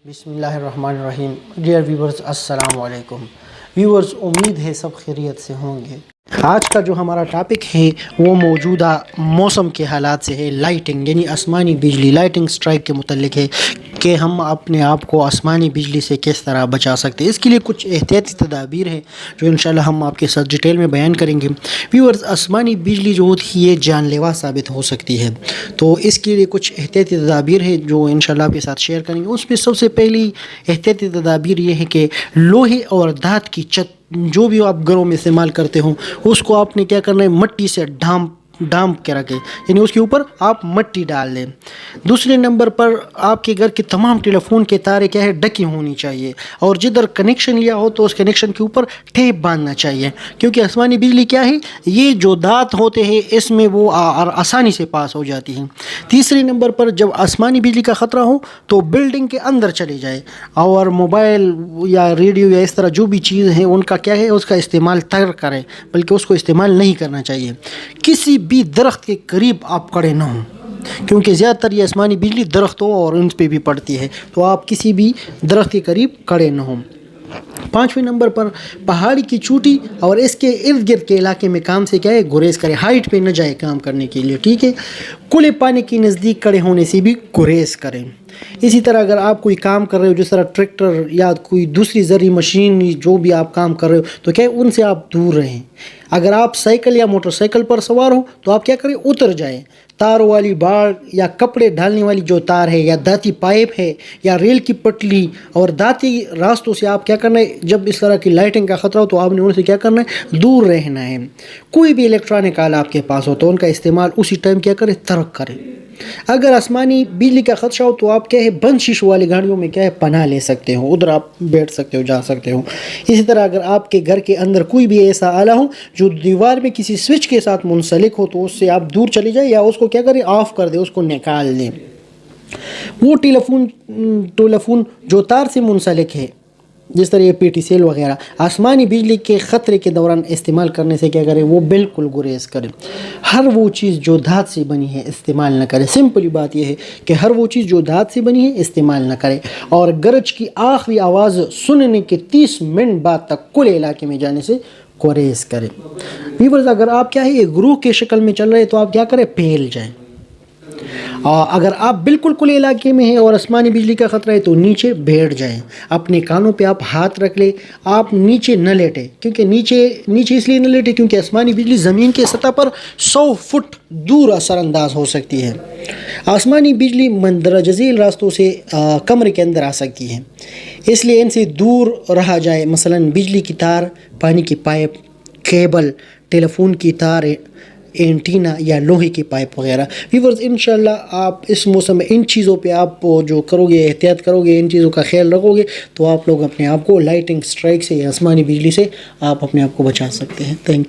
بسم اللہ الرحمن الرحیم. ڈیئر ویورز السلام علیکم. ویورز امید ہے سب خیریت سے ہوں گے. آج کا جو ہمارا ٹاپک ہے وہ موجودہ موسم کے حالات سے ہے. لائٹنگ یعنی آسمانی بجلی، لائٹنگ سٹرائک کے متعلق ہے کہ ہم اپنے آپ کو آسمانی بجلی سے کس طرح بچا سکتے ہیں. اس کے لیے کچھ احتیاطی تدابیر ہیں جو انشاءاللہ ہم آپ کے ساتھ ڈیٹیل میں بیان کریں گے. ویورز آسمانی بجلی جو ہوتی ہے یہ جان لیوا ثابت ہو سکتی ہے، تو اس کے لیے کچھ احتیاطی تدابیر ہیں جو انشاءاللہ آپ کے ساتھ شیئر کریں گے. اس میں سب سے پہلی احتیاطی تدابیر یہ ہے کہ لوہے اور دھات کی چھت جو بھی آپ گھروں میں استعمال کرتے ہوں اس کو آپ نے کیا کرنا ہے، مٹی سے ڈھانپ کے رکھیں، یعنی اس کے اوپر آپ مٹی ڈال دیں. دوسرے نمبر پر آپ کے گھر کے تمام ٹیلی فون کے تاریں کیا ہے، ڈھکی ہونی چاہیے، اور جدھر کنیکشن لیا ہو تو اس کنیکشن کے اوپر ٹیپ باندھنا چاہیے، کیونکہ آسمانی بجلی کیا ہے، یہ جو دھات ہوتے ہیں اس میں وہ آسانی سے پاس ہو جاتی ہیں. تیسرے نمبر پر جب آسمانی بجلی کا خطرہ ہو تو بلڈنگ کے اندر چلے جائے اور موبائل یا ریڈیو یا اس طرح جو بھی چیز ہیں ان کا کیا ہے، اس کا استعمال ترک کریں، بلکہ اس کو استعمال نہیں کرنا چاہیے. کسی بھی درخت کے قریب آپ کھڑے نہ ہوں، کیونکہ زیادہ تر یہ آسمانی بجلی درختوں اور ان پہ بھی پڑتی ہے، تو آپ کسی بھی درخت کے قریب کھڑے نہ ہوں. پانچویں نمبر پر پہاڑی کی چوٹی اور اس کے ارد گرد کے علاقے میں کام سے کیا ہے، گریز کرے، ہائٹ پہ نہ جائے کام کرنے کے لیے، ٹھیک ہے. کھلے پانی کے نزدیک کھڑے ہونے سے بھی گریز کریں. اسی طرح اگر آپ کوئی کام کر رہے ہو، جس طرح ٹریکٹر یا کوئی دوسری زرعی مشین جو بھی آپ کام کر رہے ہو، تو کیا ہے ان سے آپ دور رہیں. اگر آپ سائیکل یا موٹر سائیکل پر سوار ہو تو آپ کیا کریں، اتر جائیں. تاروں والی باڑ یا کپڑے ڈالنے والی جو تار ہے یا دھاتی پائپ ہے یا ریل کی پٹلی اور دھاتی راستوں سے آپ کیا کرنا ہے، جب اس طرح کی لائٹنگ کا خطرہ ہو تو آپ نے ان سے کیا کرنا ہے، دور رہنا ہے. کوئی بھی الیکٹرانک آلہ آپ کے پاس ہو تو ان کا استعمال اسی ٹائم کیا کریں، ترک کریں. اگر آسمانی بجلی کا خدشہ ہو تو آپ کیا ہے، بند شیشوں والی گاڑیوں میں کیا ہے، پناہ لے سکتے ہو، ادھر آپ بیٹھ سکتے ہو، جا سکتے ہو. اسی طرح اگر آپ کے گھر کے اندر کوئی بھی ایسا آلہ ہو جو دیوار میں کسی سوئچ کے ساتھ منسلک ہو تو اس سے آپ دور چلے جائیں یا اس کو کیا کریں، آف کر دیں، اس کو نکال دیں. وہ ٹیلی فون جو تار سے منسلک ہے، جس طرح یہ پی ٹی سیل وغیرہ، آسمانی بجلی کے خطرے کے دوران استعمال کرنے سے کیا کریں، وہ بالکل گریز کریں. ہر وہ چیز جو دھات سے بنی ہے استعمال نہ کریں. سمپلی بات یہ ہے کہ ہر وہ چیز جو دھات سے بنی ہے استعمال نہ کریں. اور گرج کی آخری آواز سننے کے 30 منٹ بعد تک کھلے علاقے میں جانے سے گریز کریں. ویورز اگر آپ کیا ہے، یہ گروہ کے شکل میں چل رہے تو آپ کیا کریں، پھیل جائیں. اگر آپ بالکل کھلے علاقے میں ہیں اور آسمانی بجلی کا خطرہ ہے تو نیچے بیٹھ جائیں. اپنے کانوں پہ آپ ہاتھ رکھ لیں. آپ نیچے نہ لیٹیں، کیونکہ نیچے اس لیے نہ لیٹیں کیونکہ آسمانی بجلی زمین کے سطح پر 100 فٹ دور اثر انداز ہو سکتی ہے. آسمانی بجلی مندرجہ ذیل راستوں سے کمرے کے اندر آ سکتی ہے، اس لیے ان سے دور رہا جائے. مثلا بجلی کی تار، پانی کی پائپ، کیبل، ٹیلی فون کی تار، اینٹینا یا لوہے کی پائپ وغیرہ. ویورز انشاءاللہ آپ اس موسم میں ان چیزوں پہ آپ جو کرو گے، احتیاط کرو گے، ان چیزوں کا خیال رکھو گے تو آپ لوگ اپنے آپ کو لائٹنگ سٹرائک سے یا آسمانی بجلی سے آپ اپنے آپ کو بچا سکتے ہیں. Thank you.